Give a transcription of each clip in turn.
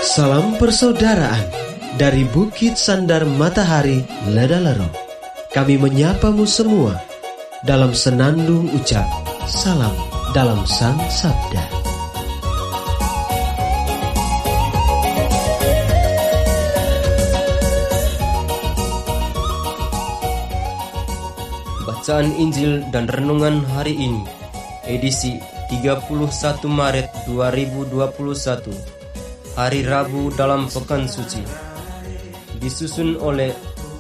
Salam persaudaraan dari Bukit Sandar Matahari Ledalero. Kami menyapamu semua dalam senandung ucap salam dalam Sang Sabda. Bacaan Injil dan Renungan hari ini, edisi 31 Maret 2021, hari Rabu dalam Pekan Suci. Disusun oleh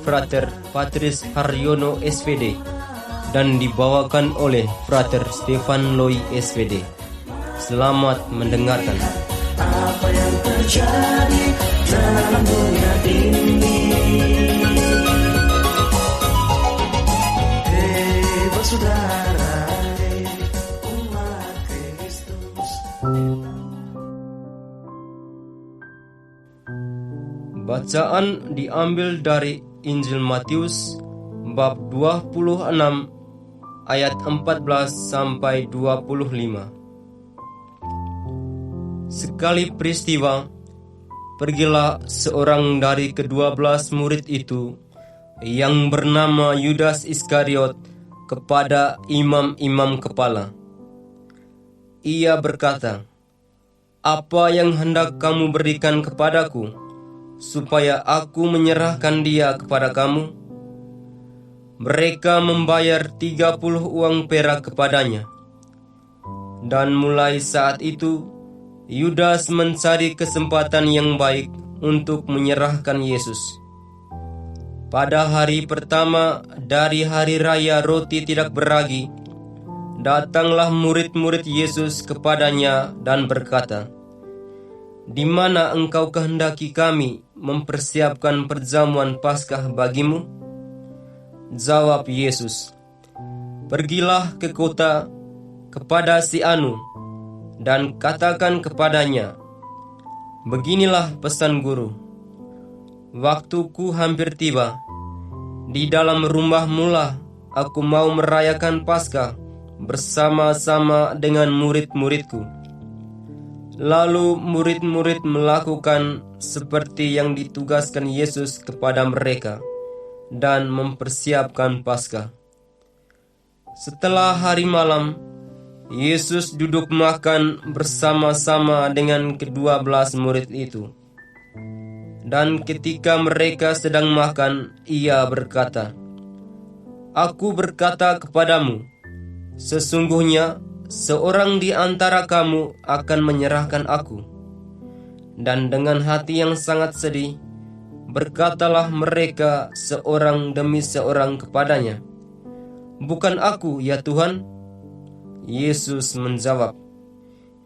Frater Patris Haryono SPD dan dibawakan oleh Frater Stefan Loi SPD. Selamat mendengarkan. Apa yang terjadi dalam dunia ini? Hei bersaudara, hei umat Kristus. Bacaan diambil dari Injil Matius bab 26 ayat 14 sampai 25. Sekali peristiwa, pergilah seorang dari ke-12 murid itu yang bernama Yudas Iskariot kepada imam-imam kepala. Ia berkata, "Apa yang hendak kamu berikan kepadaku, supaya aku menyerahkan dia kepada kamu?" Mereka membayar 30 uang perak kepadanya. Dan mulai saat itu, Yudas mencari kesempatan yang baik untuk menyerahkan Yesus. Pada hari pertama dari hari raya roti tidak beragi, datanglah murid-murid Yesus kepadanya dan berkata, "Di mana engkau kehendaki kami mempersiapkan perjamuan Paskah bagimu?" Jawab Yesus, "Pergilah ke kota kepada si Anu dan katakan kepadanya, beginilah pesan guru, waktuku hampir tiba. Di dalam rumahmu lah aku mau merayakan Paskah bersama-sama dengan murid-muridku." Lalu murid-murid melakukan seperti yang ditugaskan Yesus kepada mereka dan mempersiapkan Paskah. Setelah hari malam, Yesus duduk makan bersama-sama dengan ke-12 murid itu. Dan ketika mereka sedang makan, ia berkata, "Aku berkata kepadamu, sesungguhnya seorang di antara kamu akan menyerahkan aku." Dan dengan hati yang sangat sedih, berkatalah mereka seorang demi seorang kepadanya, "Bukan aku, ya Tuhan?" Yesus menjawab,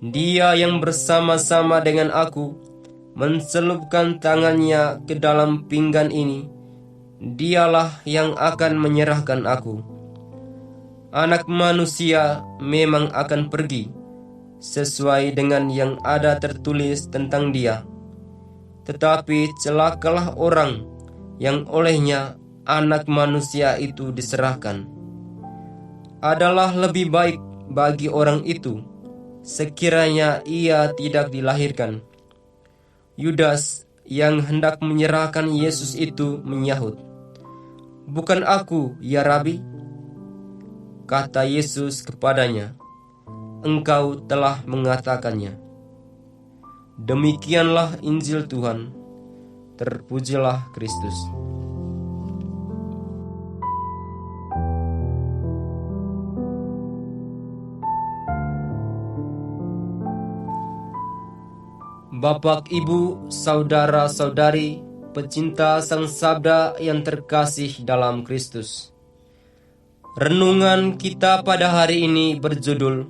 "Dia yang bersama-sama dengan aku mencelupkan tangannya ke dalam pinggan ini, dialah yang akan menyerahkan aku. Anak manusia memang akan pergi sesuai dengan yang ada tertulis tentang dia. Tetapi celakalah orang yang olehnya anak manusia itu diserahkan. Adalah lebih baik bagi orang itu sekiranya ia tidak dilahirkan." Yudas yang hendak menyerahkan Yesus itu menyahut, "Bukan aku, ya Rabi?" Kata Yesus kepadanya, "Engkau telah mengatakannya." Demikianlah Injil Tuhan. Terpujilah Kristus. Bapak, Ibu, saudara-saudari, pecinta Sang Sabda yang terkasih dalam Kristus. Renungan kita pada hari ini berjudul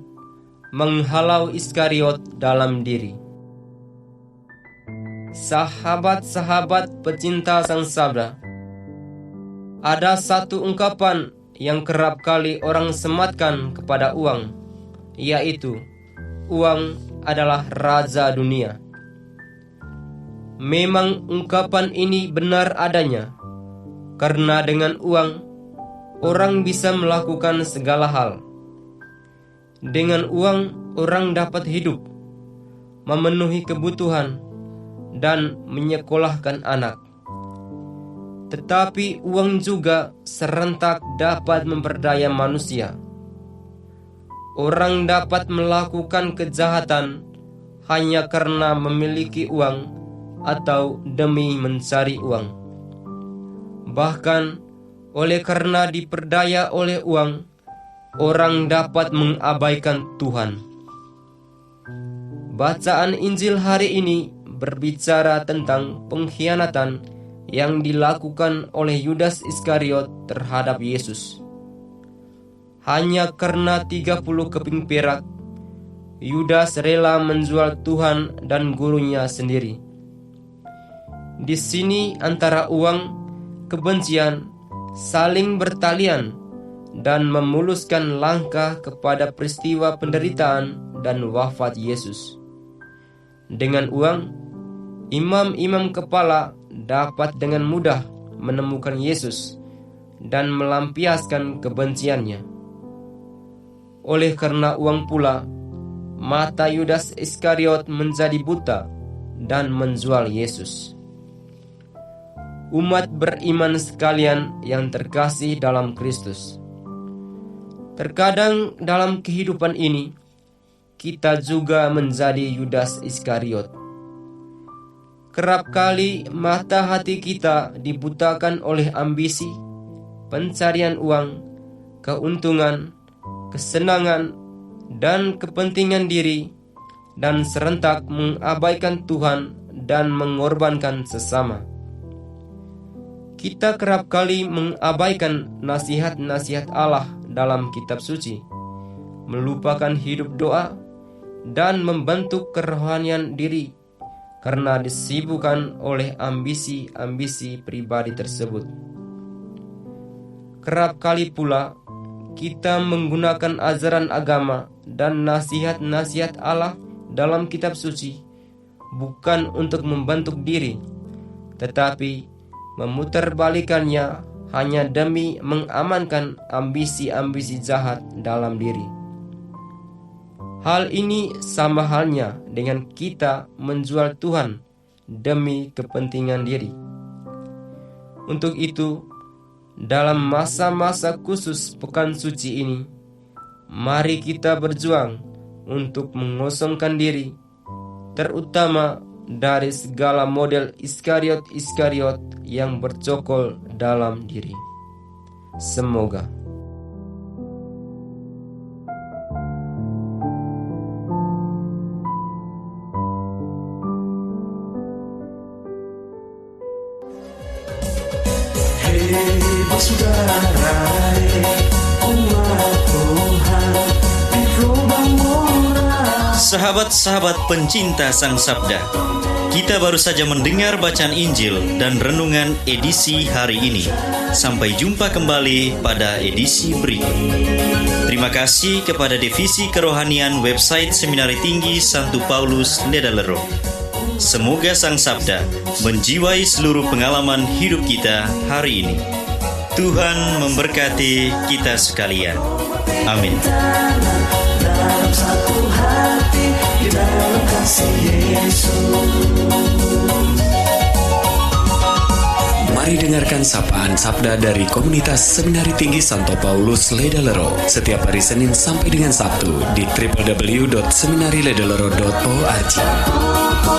Menghalau Iskariot dalam Diri. Sahabat-sahabat pecinta Sang Sabda, ada satu ungkapan yang kerap kali orang sematkan kepada uang, yaitu uang adalah raja dunia. Memang ungkapan ini benar adanya, karena dengan uang orang bisa melakukan segala hal. Dengan uang orang dapat hidup, memenuhi kebutuhan, dan menyekolahkan anak. Tetapi uang juga serentak dapat memperdaya manusia. Orang dapat melakukan kejahatan hanya karena memiliki uang atau demi mencari uang. Bahkan oleh karena diperdaya oleh uang, orang dapat mengabaikan Tuhan. Bacaan Injil hari ini berbicara tentang pengkhianatan yang dilakukan oleh Yudas Iskariot terhadap Yesus. Hanya karena 30 keping perak, Yudas rela menjual Tuhan dan gurunya sendiri. Di sini antara uang, kebencian, saling bertalian, dan memuluskan langkah kepada peristiwa penderitaan dan wafat Yesus. Dengan uang, imam-imam kepala dapat dengan mudah menemukan Yesus dan melampiaskan kebenciannya. Oleh karena uang pula, mata Yudas Iskariot menjadi buta dan menjual Yesus. Umat beriman sekalian yang terkasih dalam Kristus, terkadang dalam kehidupan ini kita juga menjadi Yudas Iskariot. Kerap kali mata hati kita dibutakan oleh ambisi, pencarian uang, keuntungan, kesenangan, dan kepentingan diri, dan serentak mengabaikan Tuhan dan mengorbankan sesama. Kita kerap kali mengabaikan nasihat-nasihat Allah dalam kitab suci, melupakan hidup doa, dan membentuk kerohanian diri karena disibukkan oleh ambisi-ambisi pribadi tersebut. Kerap kali pula kita menggunakan ajaran agama dan nasihat-nasihat Allah dalam kitab suci bukan untuk membentuk diri, tetapi memutarbalikannya hanya demi mengamankan ambisi-ambisi jahat dalam diri. Hal ini sama halnya dengan kita menjual Tuhan demi kepentingan diri. Untuk itu, dalam masa-masa khusus pekan suci ini, mari kita berjuang untuk mengosongkan diri, terutama dari segala model Iskariot-Iskariot yang bercokol dalam diri. Semoga saudara, umat Tuhan di rumah murah. Sahabat-sahabat pencinta Sang Sabda, kita baru saja mendengar bacaan Injil dan renungan edisi hari ini. Sampai jumpa kembali pada edisi berikut. Terima kasih kepada Divisi Kerohanian website Seminari Tinggi Santo Paulus Ledalero. Semoga Sang Sabda menjiwai seluruh pengalaman hidup kita hari ini. Tuhan memberkati kita sekalian. Amin. Dalam satu hati, di dalam kasih Yesus. Mari dengarkan sapaan sabda dari komunitas Seminari Tinggi Santo Paulus Ledalero setiap hari Senin sampai dengan Sabtu di www.seminariledalero.org.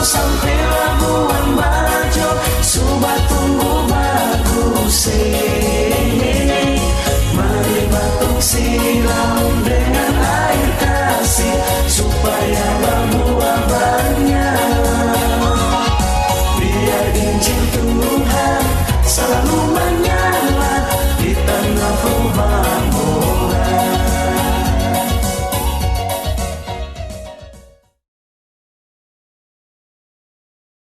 Sampai Labuan Bajo, Subah tunggu bagus.